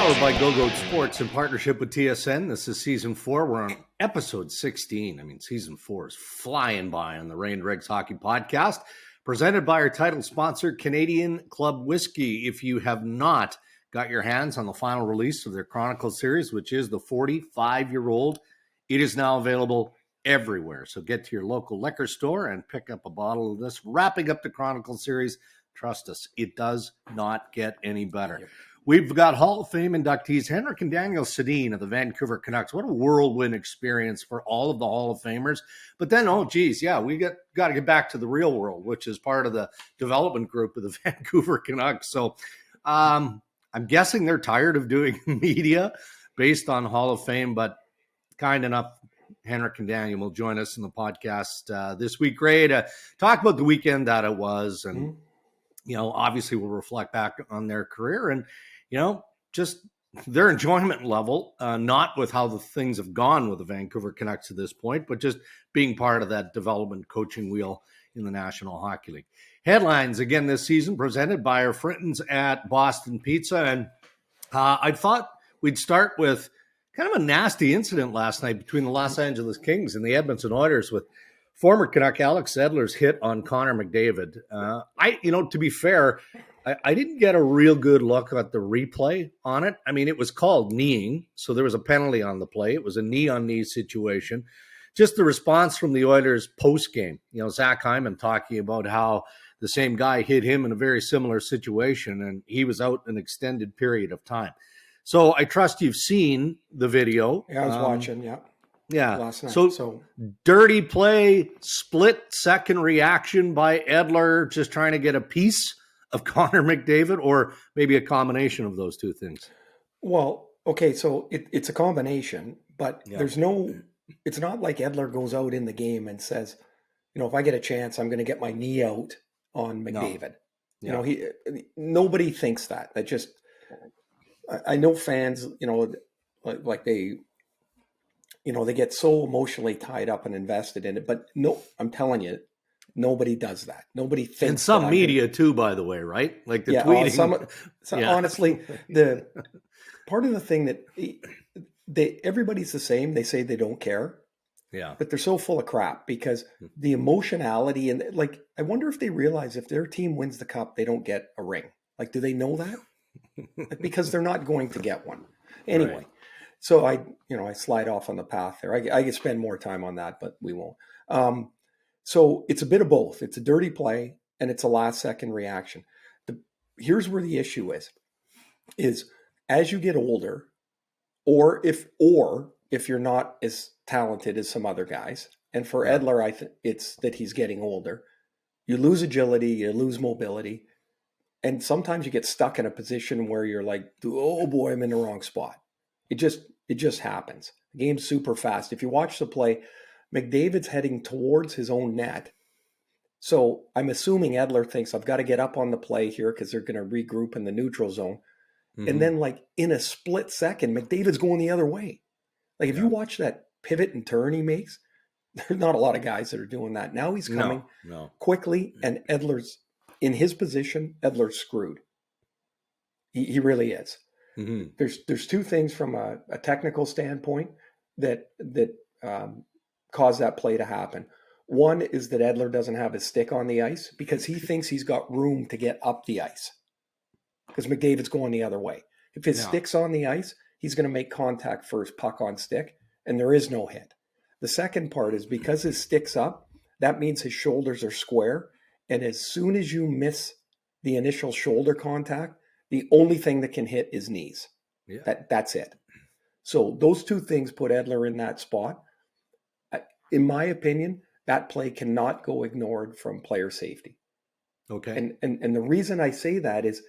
Powered by Go Sports in partnership with TSN. This is season 4. We're on episode 16. I mean, season 4 is flying by on the Dregs Hockey Podcast, presented by our title sponsor, Canadian Club Whiskey. If you have not got your hands on the final release of their Chronicle series, which is the 45-year-old, it is now available everywhere. So get to your local liquor store and pick up a bottle of this. Wrapping up the Chronicle series, trust us, it does not get any better. Yep. We've got Hall of Fame inductees Henrik and Daniel Sedin of the Vancouver Canucks. What a whirlwind experience for all of the Hall of Famers. But then, we got to get back to the real world, which is part of the development group of the Vancouver Canucks. So I'm guessing they're tired of doing media based on Hall of Fame, but kind enough, Henrik and Daniel will join us in the podcast this week. Great to talk about the weekend that it was. And, obviously we'll reflect back on their career and, just their enjoyment level, not with how the things have gone with the Vancouver Canucks to this point, but just being part of that development coaching wheel in the National Hockey League. Headlines again this season presented by our friends at Boston Pizza. And I thought we'd start with kind of a nasty incident last night between the Los Angeles Kings and the Edmonton Oilers with former Canuck Alex Edler's hit on Connor McDavid. To be fair, I didn't get a real good look at the replay on it. I mean, it was called kneeing, so there was a penalty on the play. It was a knee-on-knee situation. Just the response from the Oilers post-game. Zach Hyman talking about how the same guy hit him in a very similar situation, and he was out an extended period of time. So I trust you've seen the video. Yeah, I was watching, yeah. Yeah. Last night. So dirty play, split-second reaction by Edler, just trying to get a piece of Connor McDavid, or maybe a combination of those two things? Well, okay, so it's a combination, but it's not like Edler goes out in the game and says, if I get a chance, I'm going to get my knee out on McDavid. No. Nobody thinks that. That just, I know fans, like they get so emotionally tied up and invested in it, but no, I'm telling you, nobody does that. Nobody thinks. And some media too, by the way, right? Like the tweeting. Honestly, the part of the thing that everybody's the same. They say they don't care. Yeah. But they're so full of crap because the emotionality and I wonder if they realize if their team wins the cup, they don't get a ring. Do they know that? Because they're not going to get one. Anyway. Right. So I slide off on the path there. I could spend more time on that, but we won't. So it's a bit of both. It's a dirty play and it's a last second reaction. Here's where the issue is as you get older, or if you're not as talented as some other guys, and for Edler, it's that he's getting older, you lose agility, you lose mobility, and sometimes you get stuck in a position where you're like, oh boy, I'm in the wrong spot. It just happens. The game's super fast. If you watch the play, McDavid's heading towards his own net. So I'm assuming Edler thinks I've got to get up on the play here because they're going to regroup in the neutral zone. Mm-hmm. And then in a split second, McDavid's going the other way. If you watch that pivot and turn he makes, there's not a lot of guys that are doing that. Now he's coming quickly, and Edler's in his position. Edler's screwed. He really is. Mm-hmm. There's two things from a technical standpoint that cause that play to happen. One is that Edler doesn't have his stick on the ice because he thinks he's got room to get up the ice because McDavid's going the other way. If his stick's on the ice, he's going to make contact first, puck on stick, and there is no hit. The second part is because his stick's up, that means his shoulders are square, and as soon as you miss the initial shoulder contact, the only thing that can hit is knees. Yeah. That's it. So those two things put Edler in that spot. In my opinion, that play cannot go ignored from player safety. Okay. And the reason I say that is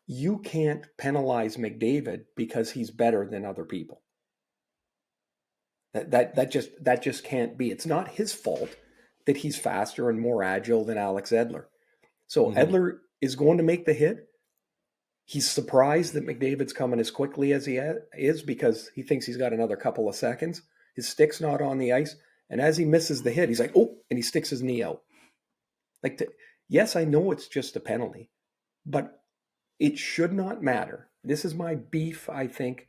you can't penalize McDavid because he's better than other people. That just can't be. It's not his fault that he's faster and more agile than Alex Edler. So Edler is going to make the hit. He's surprised that McDavid's coming as quickly as he is because he thinks he's got another couple of seconds. His stick's not on the ice. And as he misses the hit, he's like, oh, and he sticks his knee out. Yes, I know it's just a penalty, but it should not matter this is my beef, I think,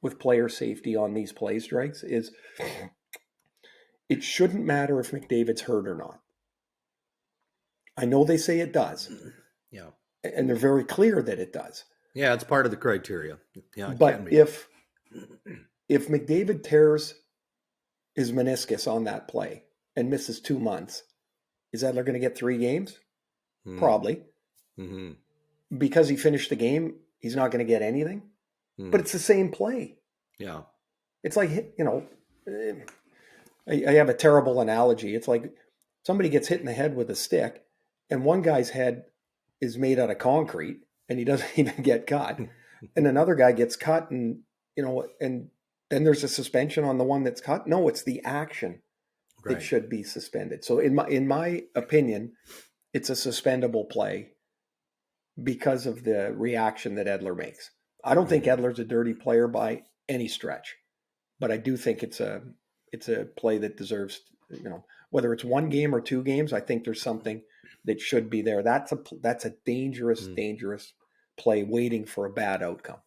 with player safety on these plays, Dregs, is it shouldn't matter if McDavid's hurt or not. I know they say it does. Yeah. And they're very clear that it does. Yeah, it's part of the criteria. Yeah, but if McDavid tears his meniscus on that play and misses 2 months, is Edler going to get 3 games? Probably. Mm-hmm. Because he finished the game, he's not going to get anything. But it's the same play. Yeah. It's like, I have a terrible analogy. It's like somebody gets hit in the head with a stick, and one guy's head is made out of concrete, and he doesn't even get cut. And another guy gets cut, and and then there's a suspension on the one that's cut. No, it's the action that should be suspended. So in my opinion, it's a suspendable play because of the reaction that Edler makes. I don't think Edler's a dirty player by any stretch, but I do think it's a play that deserves, whether it's 1 game or 2 games, I think there's something that should be there. That's a dangerous play waiting for a bad outcome.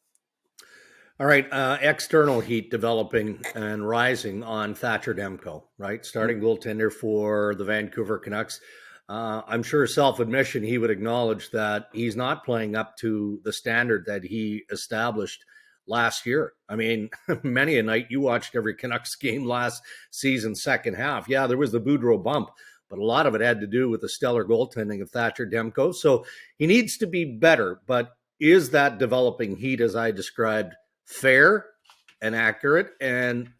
All right, external heat developing and rising on Thatcher Demko, right? Starting goaltender for the Vancouver Canucks. I'm sure self-admission he would acknowledge that he's not playing up to the standard that he established last year. I mean, many a night you watched every Canucks game last season, second half. Yeah, there was the Boudreaux bump, but a lot of it had to do with the stellar goaltending of Thatcher Demko. So he needs to be better, but is that developing heat, as I described, fair and accurate, and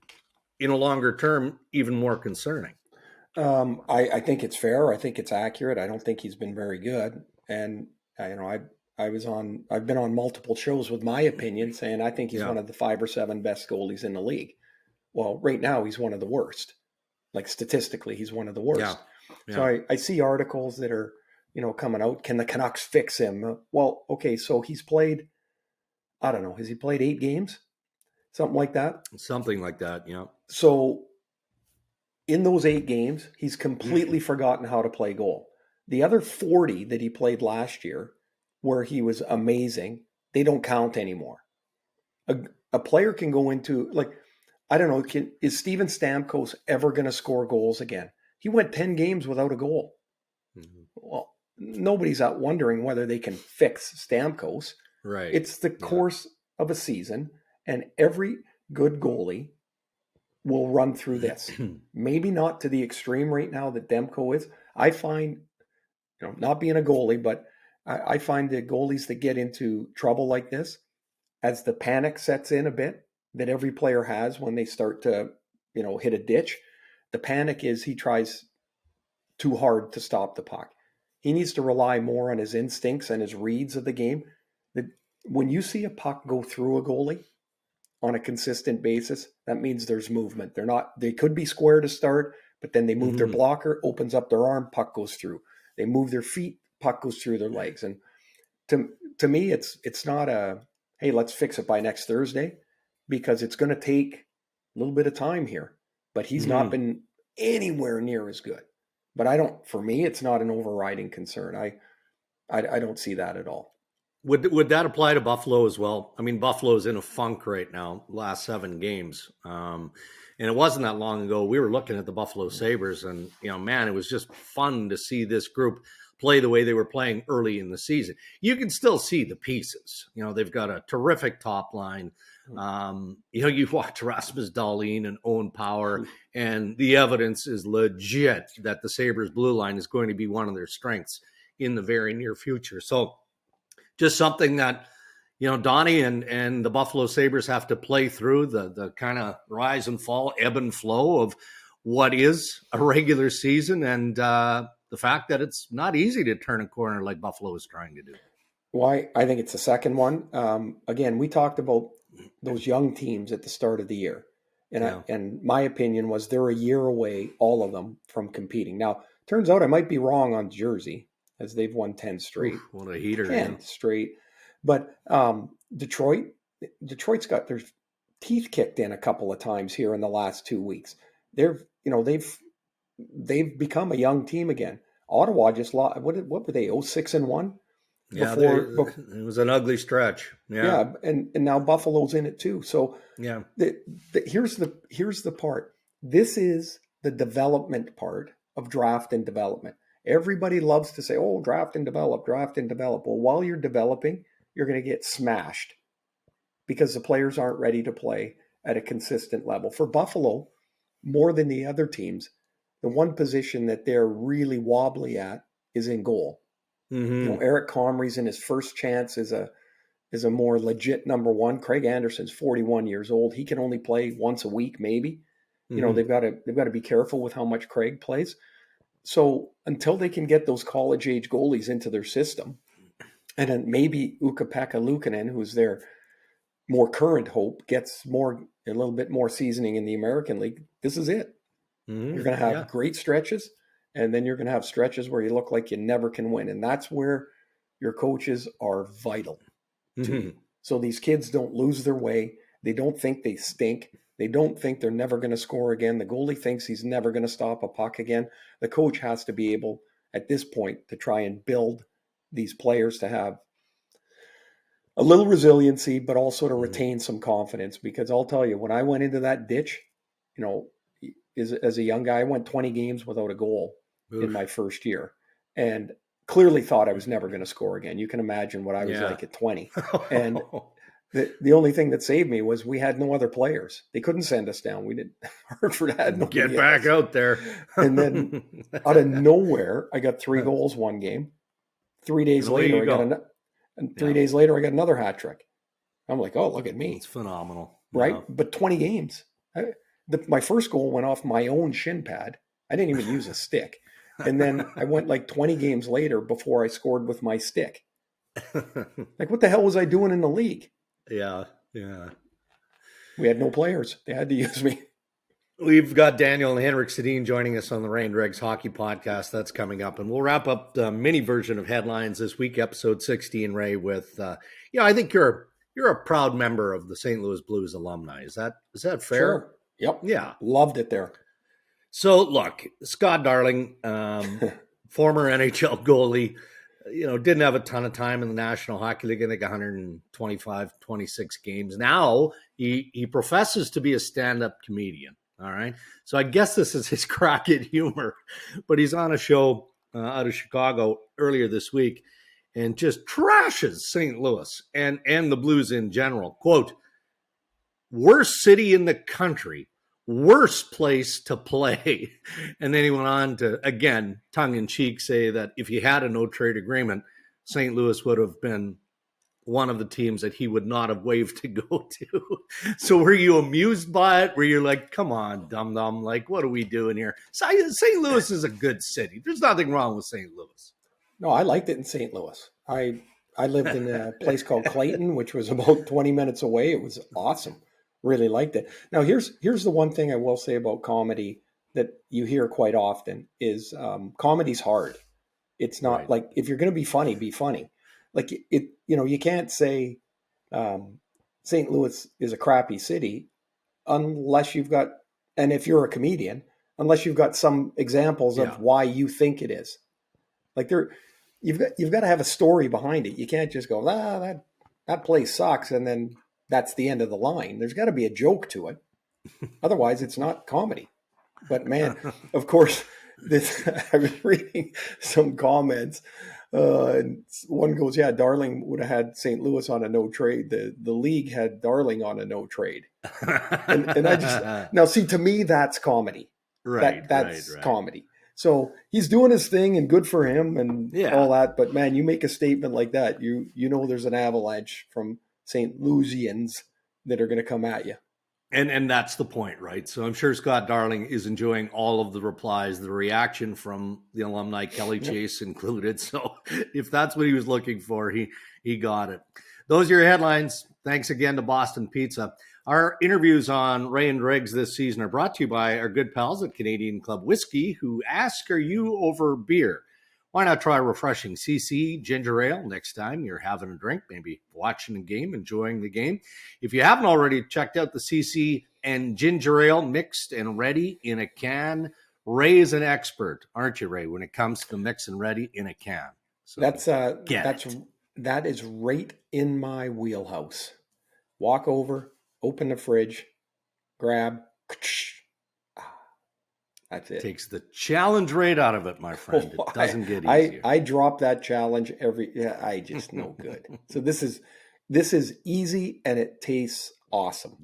in a longer term, even more concerning? I think it's fair. I think it's accurate. I don't think he's been very good. And I've been on multiple shows with my opinion saying I think he's one of the 5 or 7 best goalies in the league. Well, right now he's one of the worst. Like statistically, he's one of the worst. Yeah. So I see articles that are, coming out. Can the Canucks fix him? Well, okay. So he's played, I don't know. Has he played 8 games? Something like that? Something like that. Yeah. So in those 8 games, he's completely forgotten how to play goal. The other 40 that he played last year, where he was amazing, they don't count anymore. A player can go into, I don't know, is Steven Stamkos ever going to score goals again? He went 10 games without a goal. Mm-hmm. Well, nobody's out wondering whether they can fix Stamkos. Right. It's the course of a season, and every good goalie will run through this. Maybe not to the extreme right now that Demko is. I find, not being a goalie, but I find the goalies that get into trouble like this, as the panic sets in a bit that every player has when they start to, hit a ditch, the panic is he tries too hard to stop the puck. He needs to rely more on his instincts and his reads of the game. That when you see a puck go through a goalie on a consistent basis, that means there's movement. They could be square to start, but then they move their blocker, opens up their arm, puck goes through. They move their feet, puck goes through their legs. And to me, it's not hey, let's fix it by next Thursday, because it's going to take a little bit of time here. But he's not been anywhere near as good. But for me, it's not an overriding concern. I don't see that at all. Would that apply to Buffalo as well? I mean, Buffalo's in a funk right now, last 7 games. And it wasn't that long ago. We were looking at the Buffalo Sabres, and, man, it was just fun to see this group play the way they were playing early in the season. You can still see the pieces. They've got a terrific top line. You watch Rasmus Dahlin and Owen Power, and the evidence is legit that the Sabres blue line is going to be one of their strengths in the very near future. So just something that, Donnie and the Buffalo Sabres have to play through, the kind of rise and fall, ebb and flow of what is a regular season, and the fact that it's not easy to turn a corner like Buffalo is trying to do. Well, I think it's the second one. Again, we talked about those young teams at the start of the year. And my opinion was they're a year away, all of them, from competing. Now, turns out I might be wrong on Jersey, as they've won 10 straight. Oof, what a heater. 10 straight. But Detroit's got their teeth kicked in a couple of times here in the last 2 weeks. They've become a young team again. Ottawa just lost, what were they, 0-6-1? Yeah, it was an ugly stretch. Yeah, and now Buffalo's in it too. So yeah, here's the part. This is the development part of draft and development. Everybody loves to say, "Oh, draft and develop, draft and develop." Well, while you're developing, you're going to get smashed because the players aren't ready to play at a consistent level. For Buffalo, more than the other teams, the one position that they're really wobbly at is in goal. Eric Comrie's in his first chance as a more legit number one. Craig Anderson's 41 years old. He can only play once a week, maybe. They've got to be careful with how much Craig plays. So until they can get those college age goalies into their system, and then maybe Ukko-Pekka Luukkonen, who's their more current hope, gets a little bit more seasoning in the American League, this is it. You're going to have great stretches, and then you're going to have stretches where you look like you never can win. And that's where your coaches are vital to you. So these kids don't lose their way. They don't think they stink. They don't think they're never going to score again. The goalie thinks he's never going to stop a puck again. The coach has to be able, at this point, to try and build these players to have a little resiliency, but also to retain some confidence. Because I'll tell you, when I went into that ditch, as a young guy, I went 20 games without a goal in my first year, and clearly thought I was never going to score again. You can imagine what I was like at 20. And the only thing that saved me was we had no other players. They couldn't send us down. We didn't. Hartford had no. Get back out there. And then out of nowhere, I got 3 goals one game. 3 days later, days later, I got another hat trick. I'm like, oh, look at me. It's phenomenal. Right? Yeah. But 20 games. My first goal went off my own shin pad. I didn't even use a stick. And then I went like 20 games later before I scored with my stick. Like, what the hell was I doing in the league? Yeah. We had no players. They had to use me. We've got Daniel and Henrik Sedin joining us on the Rain Dregs Hockey Podcast. That's coming up. And we'll wrap up the mini version of headlines this week, episode 16, Ray, with, I think you're a proud member of the St. Louis Blues alumni. Is that fair? Sure. Yep. Yeah. Loved it there. So, look, Scott Darling, former NHL goalie, didn't have a ton of time in the National Hockey League. I think 125, 26 games. Now he professes to be a stand-up comedian. All right. So I guess this is his crack at humor, but he's on a show out of Chicago earlier this week and just trashes St. Louis and the Blues in general. Quote, worst city in the country, worst place to play. And then he went on to, again, tongue-in-cheek, say that if you had a no-trade agreement, St. Louis would have been one of the teams that he would not have waived to go to. So were you amused by it? Were you like, come on, dum-dum, like, what are we doing here? St. Louis is a good city. There's nothing wrong with St. Louis. No, I liked it in St. Louis. I lived in a place called Clayton, which was about 20 minutes away. It was awesome. Really liked it. Now, here's the one thing I will say about comedy that you hear quite often is comedy's hard. It's not like, if you're going to be funny, be funny. Like you can't say St. Louis is a crappy city unless you've got, and if you're a comedian, unless you've got some examples of why you think it is. Like you've got to have a story behind it. You can't just go, that place sucks, and then that's the end of the line. There's got to be a joke to it. Otherwise, it's not comedy. But man, of course, I was reading some comments. And one goes, Darling would have had St. Louis on a no trade. The league had Darling on a no trade. and I just, now see, to me, that's comedy. Right. That's comedy. So he's doing his thing and good for him and all that. But man, you make a statement like that, you know there's an avalanche from St. Louisians that are going to come at you. And that's the point, right? So I'm sure Scott Darling is enjoying all of the replies, the reaction from the alumni, Kelly Chase included. So if that's what he was looking for, he got it. Those are your headlines. Thanks again to Boston Pizza. Our interviews on Ray and Dregs this season are brought to you by our good pals at Canadian Club Whiskey, who ask, are you over beer? Why not try refreshing CC ginger ale next time you're having a drink, maybe watching a game, enjoying the game. If you haven't already checked out the CC and ginger ale mixed and ready in a can, Ray is an expert, aren't you, Ray, when it comes to the mix and ready in a can? So that's that is right in my wheelhouse. Walk over, open the fridge, grab. That's it. Takes the challenge right out of it, my friend. It doesn't get easier. I drop that challenge I just no good. So this is easy and it tastes awesome.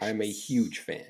I'm a huge fan.